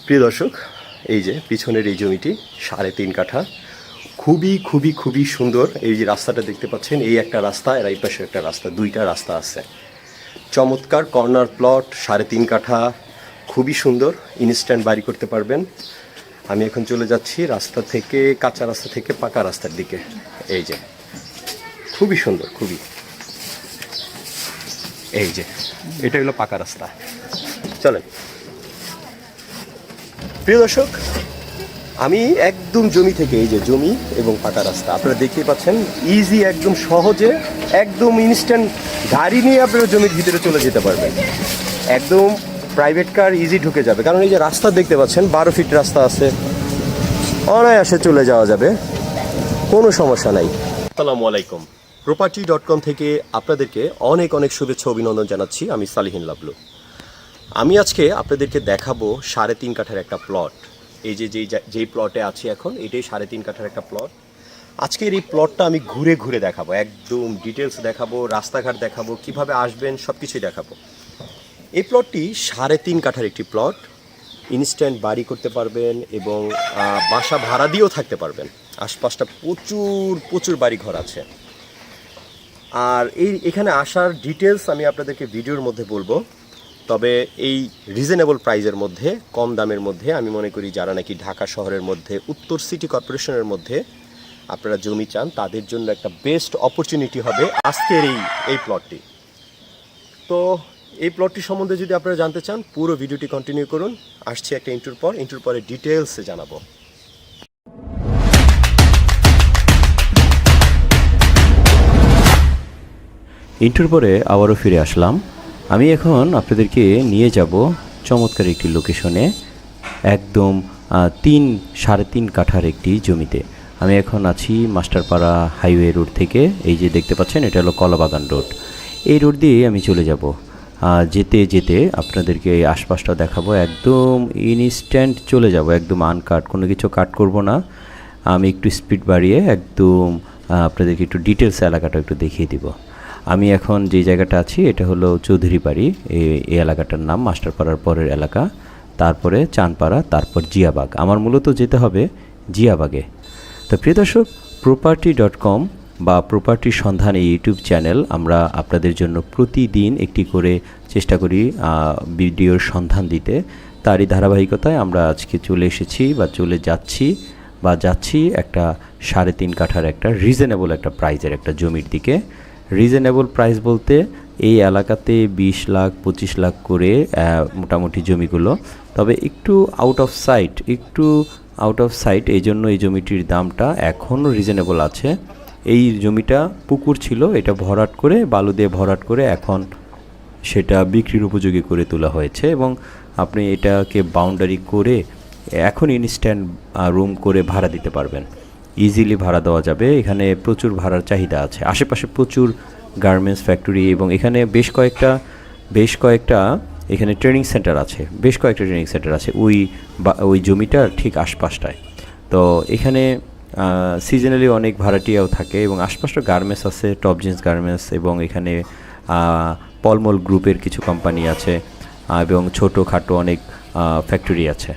প্রিয় দর্শক, এই যে পিছনের এই জমিটি 3.5 কাঠা, খুবই খুবই খুবই সুন্দর। এই যে রাস্তাটা দেখতে পাচ্ছেন, এই একটা রাস্তা, আর এই পাশে একটা রাস্তা, দুইটা রাস্তা আছে। চমৎকার কর্নার প্লট, 3.5 কাঠা, খুবই সুন্দর। ইনস্ট্যান্ট বাড়ি করতে পারবেন। আমি এখন চলে যাচ্ছি রাস্তা থেকে, কাঁচা রাস্তা থেকে পাকা রাস্তার দিকে। এই যে খুবই সুন্দর, খুবই। এই যে এটা হলো পাকা রাস্তা। চলেন প্রিয় দর্শক, আমি একদম জমি থেকে, এই যে জমি এবং পাকা রাস্তা আপনারা দেখতেই পাচ্ছেন, ইজি, একদম সহজে, একদম ইনস্ট্যান্ট গাড়ি নিয়ে আপনারা জমির ভিতরে চলে যেতে পারবেন। একদম প্রাইভেট কার ইজি ঢুকে যাবে, কারণ এই যে রাস্তা দেখতে পাচ্ছেন 12 ফিট রাস্তা আছে, অনায়াসে চলে যাওয়া যাবে, কোনো সমস্যা নাই। আসসালামু আলাইকুম। property.com থেকে আপনাদেরকে অনেক অনেক শুভেচ্ছা অভিনন্দন জানাচ্ছি। আমি সালিহিন লাবলু। আমি আজকে আপনাদেরকে দেখাবো 3.5 কাঠার একটা প্লট। এই যে যেই প্লটে আছি এখন, এটাই 3.5 কাঠার একটা প্লট। আজকের এই প্লটটা আমি ঘুরে ঘুরে দেখাবো, একদম ডিটেলস দেখাবো, রাস্তাঘাট দেখাবো, কিভাবে আসবেন সব কিছুই দেখাবো। এই প্লটটি 3.5 কাঠার একটি প্লট। ইনস্ট্যান্ট বাড়ি করতে পারবেন এবং বাসা ভাড়া দিয়েও থাকতে পারবেন। আশপাশটা প্রচুর প্রচুর বাড়ি ঘর আছে। আর এখানে আসার ডিটেলস আমি আপনাদেরকে ভিডিওর মধ্যে বলবো। তবে এই রিজনেবল প্রাইজের মধ্যে, কম দামের মধ্যে, আমি মনে করি যারা নাকি ঢাকা শহরের মধ্যে, উত্তর সিটি কর্পোরেশনের মধ্যে আপনারা জমি চান, তাদের জন্য একটা বেস্ট অপরচুনিটি হবে আজকের এই প্লটটি। তো এই প্লটটি সম্বন্ধে যদি আপনারা জানতে চান, পুরো ভিডিওটি কন্টিনিউ করুন। আসছি একটা ইন্টুর পরে ডিটেলসে জানাবো। ইন্টুর পরে আবারও ফিরে আসলাম। আমি এখন আপনাদেরকে নিয়ে যাব চমৎকার একটি লোকেশনে, একদম 3.5 কাঠার একটি জমিতে। আমি এখন আছি মাস্টারপাড়া হাইওয়ে রোড থেকে। এই যে দেখতে পাচ্ছেন, এটা হলো কলাবাগান রোড। এই রোড দিয়ে আমি চলে যাব। যেতে যেতে আপনাদেরকে এই আশপাশটা দেখাবো, একদম ইনস্ট্যান্ট চলে যাব, একদম আনকাট, কোনো কিছু কাট করব না। আমি একটু স্পিড বাড়িয়ে একদম আপনাদেরকে একটু ডিটেলস এলাকাটা একটু দেখিয়ে দিব। আমি এখন যে জায়গাটা আছি, এটা হলো চৌধুরী বাড়ি। এই এলাকাটার নাম মাস্টারপাড়ার পরের এলাকা, তারপরে চানপাড়া, তারপর জিয়াবাগ। আমার মূলত যেতে হবে জিয়াবাগে। তো প্রিয় দর্শক, property.com বা প্রপার্টির সন্ধান এই ইউটিউব চ্যানেল, আমরা আপনাদের জন্য প্রতিদিন একটি করে চেষ্টা করি ভিডিওর সন্ধান দিতে। তারই ধারাবাহিকতায় আমরা আজকে চলে এসেছি বা চলে যাচ্ছি একটা 3.5 কাঠার একটা রিজনেবল একটা প্রাইজের একটা জমির দিকে। রিজনেবল প্রাইস বলতে এই এলাকাতে 20 লাখ 25 লাখ করে মোটামুটি জমিগুলো, তবে একটু আউট অফ সাইট, এই জন্য এই জমিটির দামটা এখনও রিজনেবল আছে। এই জমিটা পুকুর ছিল, এটা ভরাট করে, বালু দিয়ে ভরাট করে এখন সেটা বিক্রির উপযোগী করে তোলা হয়েছে এবং আপনি এটাকে বাউন্ডারি করে এখন ইনস্ট্যান্ট রুম করে ভাড়া দিতে পারবেন। ইজিলি ভাড়া দেওয়া যাবে। এখানে প্রচুর ভাড়ার চাহিদা আছে। আশেপাশে প্রচুর গার্মেন্টস ফ্যাক্টরি এবং এখানে বেশ কয়েকটা এখানে ট্রেনিং সেন্টার আছে, ওই জমিটার ঠিক আশপাশটায়। তো এখানে সিজনালি অনেক ভাড়াটিয়াও থাকে এবং আশপাশটা গার্মেন্টস আছে, টপ জিন্স গার্মেন্টস, এবং এখানে পলমল গ্রুপের কিছু কোম্পানি আছে এবং ছোটোখাটো অনেক ফ্যাক্টরি আছে।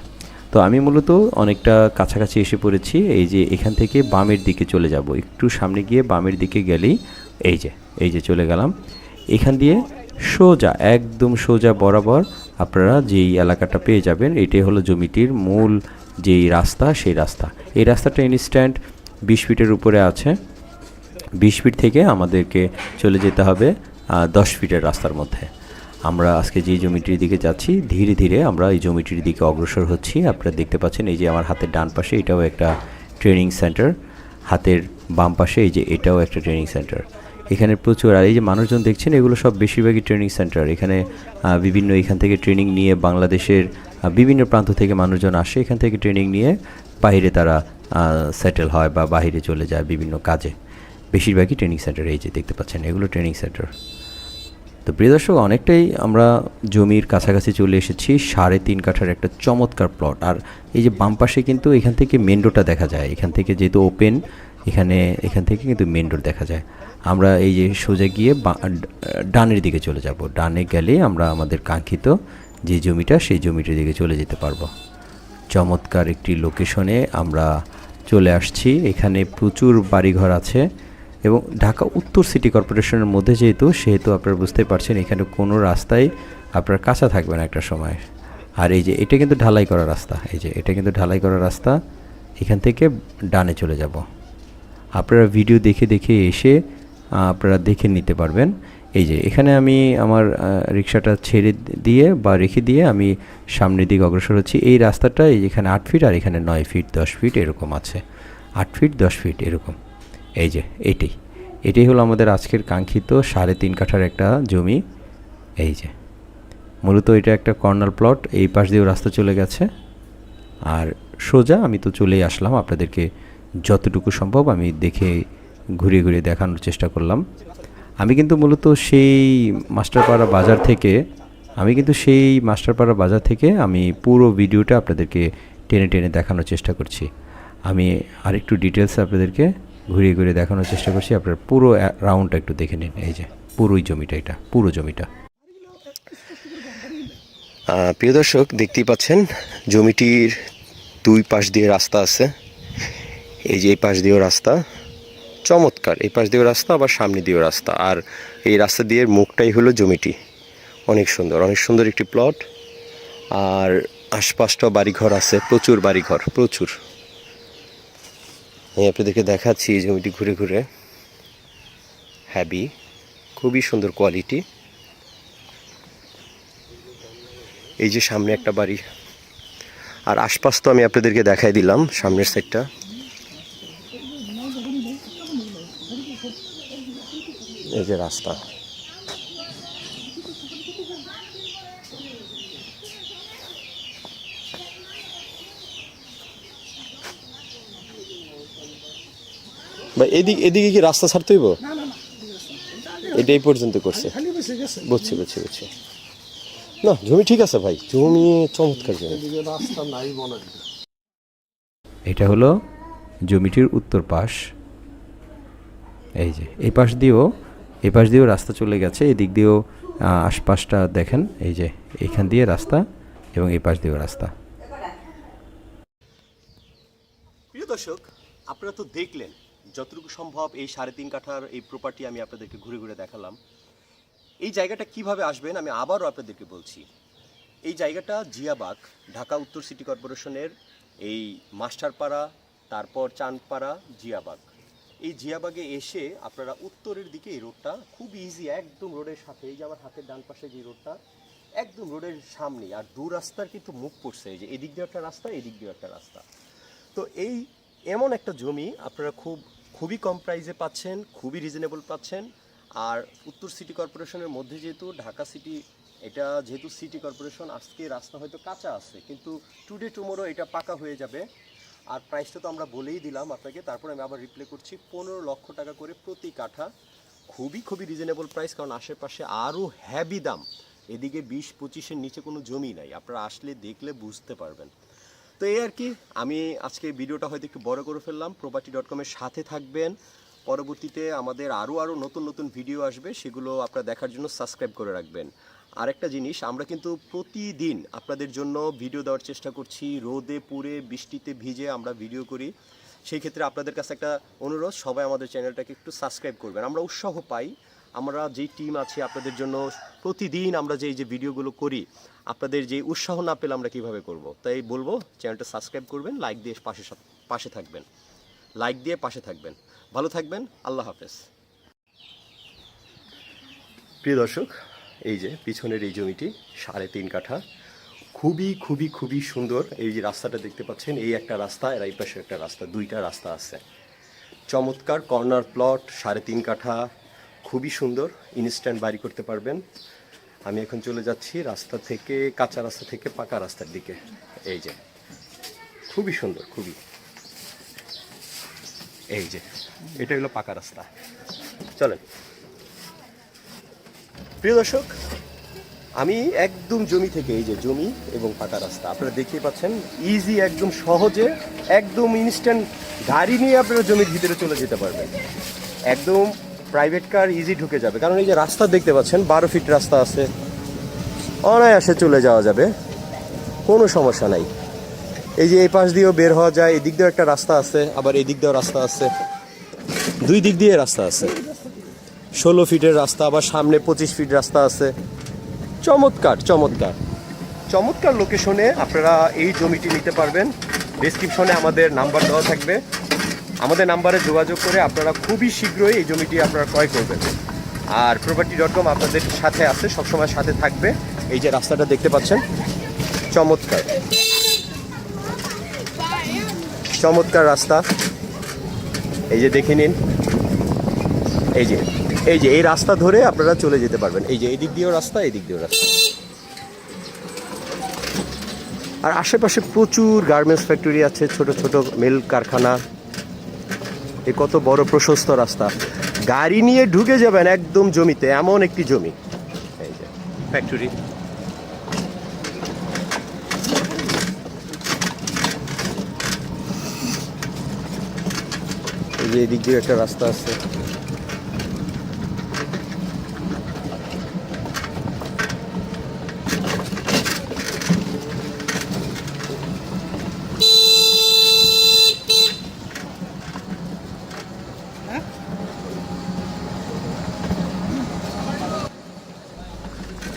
তো আমি মূলত অনেকটা কাছাকাছি এসে পড়েছি। এই যে এখান থেকে বামের দিকে চলে যাব, একটু সামনে গিয়ে বামের দিকে গেলেই এই যে চলে গেলাম। এখান দিয়ে একদম সোজা বরাবর আপনারা যেই এলাকাটা পেয়ে যাবেন, এটাই হলো জমিটির মূল যেই রাস্তা, সেই রাস্তা। এই রাস্তাটা ইনস্ট্যান্ট 20 ফিটের উপরে আছে। 20 ফিট থেকে আমাদেরকে চলে যেতে হবে 10 ফিটের রাস্তার মধ্যে। আমরা আজকে যেই জমিটির দিকে যাচ্ছি, ধীরে ধীরে আমরা এই জমিটির দিকে অগ্রসর হচ্ছি। আপনারা দেখতে পাচ্ছেন, এই যে আমার হাতের ডান পাশে এটাও একটা ট্রেনিং সেন্টার, হাতের বাম পাশে এই যে এটাও একটা ট্রেনিং সেন্টার। এখানে প্রচুর, আর এই যে মানুষজন দেখছেন, এগুলো সব বেশিরভাগই ট্রেনিং সেন্টার। এখানে এখান থেকে ট্রেনিং নিয়ে বাংলাদেশের বিভিন্ন প্রান্ত থেকে মানুষজন আসে, এখান থেকে ট্রেনিং নিয়ে বাইরে তারা সেটেল হয় বা বাইরে চলে যায় বিভিন্ন কাজে। বেশিরভাগই ট্রেনিং সেন্টার, এই যে দেখতে পাচ্ছেন, এগুলো ট্রেনিং সেন্টার। তো প্রিয় দর্শক, অনেকটাই আমরা জমির কাছাকাছি চলে এসেছি। 3.5 কাঠার একটা চমৎকার প্লট। আর এই যে বাম পাশে কিন্তু এখান থেকে মেন রোডটা দেখা যায়। এখান থেকে যেহেতু ওপেন, এখান থেকে কিন্তু মেন রোড দেখা যায়। আমরা এই যে সোজা গিয়ে ডানের দিকে চলে যাব। ডানে গেলে আমরা আমাদের কাঙ্ক্ষিত যে জমিটা, সেই জমিটার দিকে চলে যেতে পারবো। চমৎকার একটি লোকেশনে আমরা চলে আসছি। এখানে প্রচুর বাড়িঘর আছে এবং ঢাকা উত্তর সিটি কর্পোরেশনের মধ্যে সেহেতু আপনারা বুঝতে পারছেন এখানে কোনো রাস্তায় আপনার কাঁচা থাকবে না একটা সময়। আর এই যে এটা কিন্তু ঢালাই করা রাস্তা, এই যে এটা কিন্তু ঢালাই করা রাস্তা। এখান থেকে ডানে চলে যাব। আপনারা ভিডিও দেখে দেখে এসে আপনারা দেখে নিতে পারবেন। এই যে এখানে আমি আমার রিক্সাটা ছেড়ে দিয়ে বা রেখে দিয়ে আমি সামনের দিকে অগ্রসর হচ্ছি। এই রাস্তাটা এই যেখানে 8 ফিট আর এখানে 9 ফিট 10 ফিট এরকম আছে, 8 ফিট 10 ফিট এরকম। এই যে এটাই হলো আমাদের আজকের কাঙ্ক্ষিত 3.5 কাঠার একটা জমি। এই যে মূলত এটা একটা কর্নার প্লট, এই পাশ দিয়েও রাস্তা চলে গেছে আর সোজা আমি তো চলেই আসলাম। আপনাদেরকে যতটুকু সম্ভব আমি দেখে ঘুরিয়ে ঘুরিয়ে দেখানোর চেষ্টা করলাম। আমি কিন্তু মূলত সেই মাস্টারপাড়া বাজার থেকে আমি পুরো ভিডিওটা আপনাদেরকে টেনে টেনে দেখানোর চেষ্টা করছি। আমি আরেকটু ডিটেলসে আপনাদেরকে ঘুরিয়ে ঘুরিয়ে দেখানোর চেষ্টা করছি। আপনারা পুরো রাউন্ডটা একটু দেখে নিন। এই যে পুরোই জমিটা, এটা পুরো জমিটা। প্রিয় দর্শক, দেখতেই পাচ্ছেন জমিটির দুই পাশ দিয়ে রাস্তা আছে। এই যে এই পাশ দিয়েও রাস্তা, চমৎকার। এই পাশ দিয়েও রাস্তা, আবার সামনে দিয়েও রাস্তা। আর এই রাস্তা দিয়ে মুখটাই হলো জমিটি। অনেক সুন্দর একটি প্লট। আর আশপাশটা বাড়িঘর আছে, প্রচুর বাড়িঘর, প্রচুর। আমি আপনাদেরকে দেখাচ্ছি এই জমিটি ঘুরে ঘুরে। হ্যাভি, খুবই সুন্দর কোয়ালিটি। এই যে সামনে একটা বাড়ি, আর আশপাশ তো আমি আপনাদেরকে দেখাই দিলাম সামনের সাইডটা। এই যে রাস্তা, ভাই এদিকে কি রাস্তা ছাড়তে হইব? এটাই পর্যন্ত করছে। বুঝছি। না, জমি ঠিক আছে ভাই, জমি চমৎকার জমি। এটা হলো জমিটির উত্তর পাশ। এই যে এই পাশ দিয়েও রাস্তা চলে গেছে। এদিক দিয়েও আশপাশটা দেখেন, এই যে এইখান দিয়ে রাস্তা এবং এই পাশ দিয়েও রাস্তা। প্রিয় দর্শক, আপনারা তো দেখলেন যতটুকু সম্ভব এই 3.5 কাঠার এই প্রপার্টি আমি আপনাদেরকে ঘুরে ঘুরে দেখালাম। এই জায়গাটা কিভাবে আসবেন আমি আবারও আপনাদেরকে বলছি। এই জায়গাটা জিয়াবাগ, ঢাকা উত্তর সিটি কর্পোরেশনের এই মাস্টারপাড়া, তারপর চাঁদপাড়া, জিয়াবাগ। এই জিয়াবাগে এসে আপনারা উত্তরের দিকে এই রোডটা খুব ইজি, একদম রোডের সাথে। এই যে আমার হাতের ডান পাশে যে রোডটা, একদম রোডের সামনে। আর দু রাস্তার কিন্তু মুখ পড়ছে, এই যে এদিক দিয়ে একটা রাস্তা, এদিক দিয়ে একটা রাস্তা। তো এই এমন একটা জমি আপনারা খুবই কম প্রাইসে পাচ্ছেন, খুবই রিজনেবল পাচ্ছেন। আর উত্তর সিটি কর্পোরেশনের মধ্যে যেহেতু ঢাকা সিটি, এটা যেহেতু সিটি কর্পোরেশন, আজকে রাস্তা হয়তো কাঁচা আছে, কিন্তু টুডে টুমোরো এটা পাকা হয়ে যাবে। আর প্রাইসটা তো আমরা বলেই দিলাম আপনাকে, তারপরে আমি আবার রিপ্লে করছি, 15 লক্ষ টাকা করে প্রতি কাঠা। খুবই রিজনেবল প্রাইস, কারণ আশেপাশে আরও হ্যাভি দাম। এদিকে 20-25-এর নিচে কোনো জমি নাই, আপনারা আসলে দেখলে বুঝতে পারবেন। তো এই আর কি, আমি আজকে ভিডিওটা হয়তো একটু বড় করে ফেললাম। property.com-এর সাথে থাকবেন। পরবর্তীতে আমাদের আরও নতুন ভিডিও আসবে, সেগুলো আপনারা দেখার জন্য সাবস্ক্রাইব করে রাখবেন। আরেকটা জিনিস, আমরা কিন্তু প্রতিদিন আপনাদের জন্য ভিডিও দেওয়ার চেষ্টা করছি। রোদে পুড়ে বৃষ্টিতে ভিজে আমরা ভিডিও করি। সেই ক্ষেত্রে আপনাদের কাছে একটা অনুরোধ, সবাই আমাদের চ্যানেলটাকে একটু সাবস্ক্রাইব করবেন। আমরা উৎসাহ পাই, আমরা যেই টিম আছে আপনাদের জন্য প্রতিদিন আমরা যে ভিডিওগুলো করি, আপনাদের যে উৎসাহ না পেলে আমরা কিভাবে করব। তাই বলবো, চ্যানেলটা সাবস্ক্রাইব করবেন, লাইক দিয়ে পাশে থাকবেন। ভালো থাকবেন, আল্লাহ হাফেজ। প্রিয় দর্শক, এই যে পিছনের এই জমিটি 3.5 কাঠা, খুবই সুন্দর। এই যে রাস্তাটা দেখতে পাচ্ছেন, এই একটা রাস্তা, আর এই পাশে একটা রাস্তা, দুইটা রাস্তা আছে। চমৎকার কর্নার প্লট, 3.5 কাঠা, খুবই সুন্দর। ইনস্ট্যান্ট বাড়ি করতে পারবেন। আমি এখন চলে যাচ্ছি রাস্তা থেকে, কাঁচা রাস্তা থেকে পাকা রাস্তার দিকে। এই যে খুবই সুন্দর, এই যে এটা হলো পাকা রাস্তা। চলেন প্রিয় দর্শক, আমি একদম জমি থেকে, এই যে জমি এবং পাকা রাস্তা আপনারা দেখতেই পাচ্ছেন, ইজি, একদম সহজে, একদম ইনস্ট্যান্ট গাড়ি নিয়ে আপনারা জমির ভিতরে চলে যেতে পারবেন। একদম প্রাইভেট কার ইজি ঢুকে যাবে, কারণ এই যে রাস্তা দেখতে পাচ্ছেন 12 ফিট রাস্তা আছে, অনায়াসে চলে যাওয়া যাবে, কোনো সমস্যা নাই। এই যে এই পাশ দিয়েও বের হওয়া যায়, এদিক দিয়েও একটা রাস্তা আছে, আবার এই দিক দিয়েও রাস্তা আছে, দুই দিক দিয়ে রাস্তা আছে। 16 ফিটের রাস্তা, আবার সামনে 25 ফিট রাস্তা আছে। চমৎকার চমৎকার চমৎকার লোকেশনে আপনারা এই জমিটি নিতে পারবেন। ডেসক্রিপশনে আমাদের নাম্বার দেওয়া থাকবে, আমাদের নাম্বারে যোগাযোগ করে আপনারা খুবই শীঘ্রই এই জমিটি আপনারা ক্রয় করবেন। আর property.com আপনাদের সাথে আছে, সবসময় সাথে থাকবে। এই যে রাস্তাটা দেখতে পাচ্ছেন, চমৎকার চমৎকার রাস্তা। এই যে দেখে নিন, এই যে এই রাস্তা ধরে আপনারা চলে যেতে পারবেন। এই যে এই দিক দিয়েও রাস্তা, এই দিক দিয়েও রাস্তা। আর আশেপাশে প্রচুর গার্মেন্টস ফ্যাক্টরি আছে, ছোট ছোট মিল কারখানা। এ কত বড় প্রশস্ত রাস্তা, গাড়ি নিয়ে ঢুকে যাবেন একদম জমিতে, এমন একটি জমি। এই যে ফ্যাক্টরি। এই যে এদিক দিয়ে একটা রাস্তা আছে।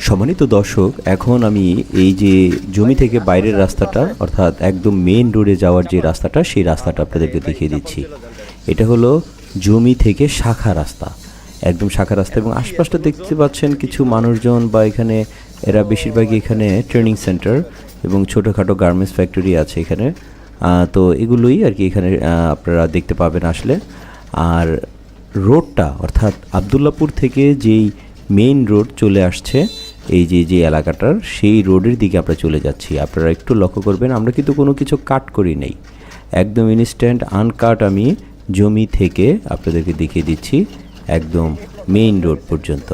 সম্মানিত দর্শক, এখন আমি এই যে জমি থেকে বাইরের রাস্তাটা, অর্থাৎ একদম মেইন রোডে যাওয়ার যে রাস্তাটা, সেই রাস্তাটা আপনাদেরকে দেখিয়ে দিচ্ছি। এটা হলো জমি থেকে শাখা রাস্তা, একদম শাখা রাস্তা। এবং আশপাশটা দেখতে পাচ্ছেন কিছু মানুষজন, বা এখানে এরা বেশিরভাগই এখানে ট্রেনিং সেন্টার এবং ছোটোখাটো গার্মেন্টস ফ্যাক্টরি আছে এখানে। তো এগুলোই আর কি এখানে আপনারা দেখতে পাবেন আসলে। আর রোডটা, অর্থাৎ আবদুল্লাপুর থেকে যেই মেইন রোড চলে আসছে এই যে এলাকাটার, সেই রোডের দিকে আমরা চলে যাচ্ছি। আপনারা একটু লক্ষ্য করবেন, আমরা কিন্তু কোনো কিছু কাট করি নেই, একদম ইনস্ট্যান্ট আনকাট আমি জমি থেকে আপনাদেরকে দেখিয়ে দিচ্ছি একদম মেইন রোড পর্যন্ত।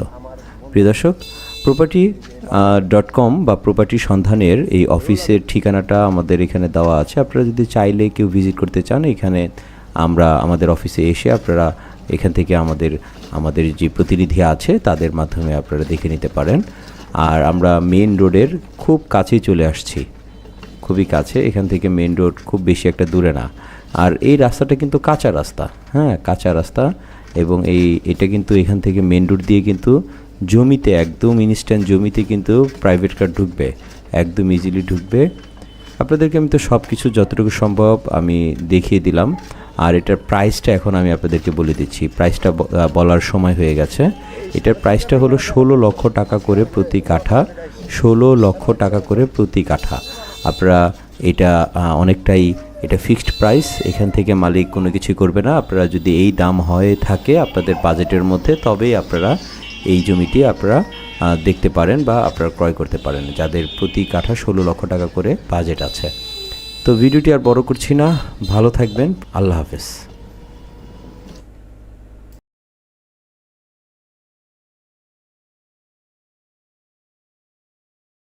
প্রিয় দর্শক, property.com বা প্রপার্টি সন্ধানের এই অফিসের ঠিকানাটা আমাদের এখানে দেওয়া আছে। আপনারা যদি চাইলে কেউ ভিজিট করতে চান, এখানে আমাদের অফিসে এসে আপনারা এখান থেকে আমাদের যে প্রতিনিধি আছে তাদের মাধ্যমে আপনারা দেখে নিতে পারেন। আর আমরা মেইন রোডের খুব কাছেই চলে আসছি, খুবই কাছে। এখান থেকে মেইন রোড খুব বেশি একটা দূরে না। আর এই রাস্তাটা কিন্তু কাঁচা রাস্তা, হ্যাঁ কাঁচা রাস্তা। এবং এটা কিন্তু এখান থেকে মেইন রোড দিয়ে কিন্তু জমিতে, একদম ইনস্ট্যান্ট জমিতে কিন্তু প্রাইভেট কার ঢুকবে, একদম ইজিলি ঢুকবে। আপনাদেরকে আমি তো সব কিছু যতটুকু সম্ভব আমি দেখিয়ে দিলাম। আর এটার প্রাইসটা এখন আমি আপনাদেরকে বলে দিচ্ছি, প্রাইসটা বলার সময় হয়ে গেছে। এটার প্রাইসটা হলো 16 লক্ষ টাকা করে প্রতি কাঠা, 16 লক্ষ টাকা করে প্রতি কাঠা। আপনারা এটা অনেকটাই, এটা ফিক্সড প্রাইস, এখান থেকে মালিক কোনো কিছু করবে না। আপনারা যদি এই দাম হয়ে থাকে আপনাদের বাজেটের মধ্যে, তবেই আপনারা এই জমিটি আপনারা দেখতে পারেন বা আপনারা ক্রয় করতে পারেন, যাদের প্রতি কাঠা 16 লক্ষ টাকা করে বাজেট আছে। তো ভিডিওটি আর বড় করছি না, ভালো থাকবেন, আল্লাহ হাফেজ।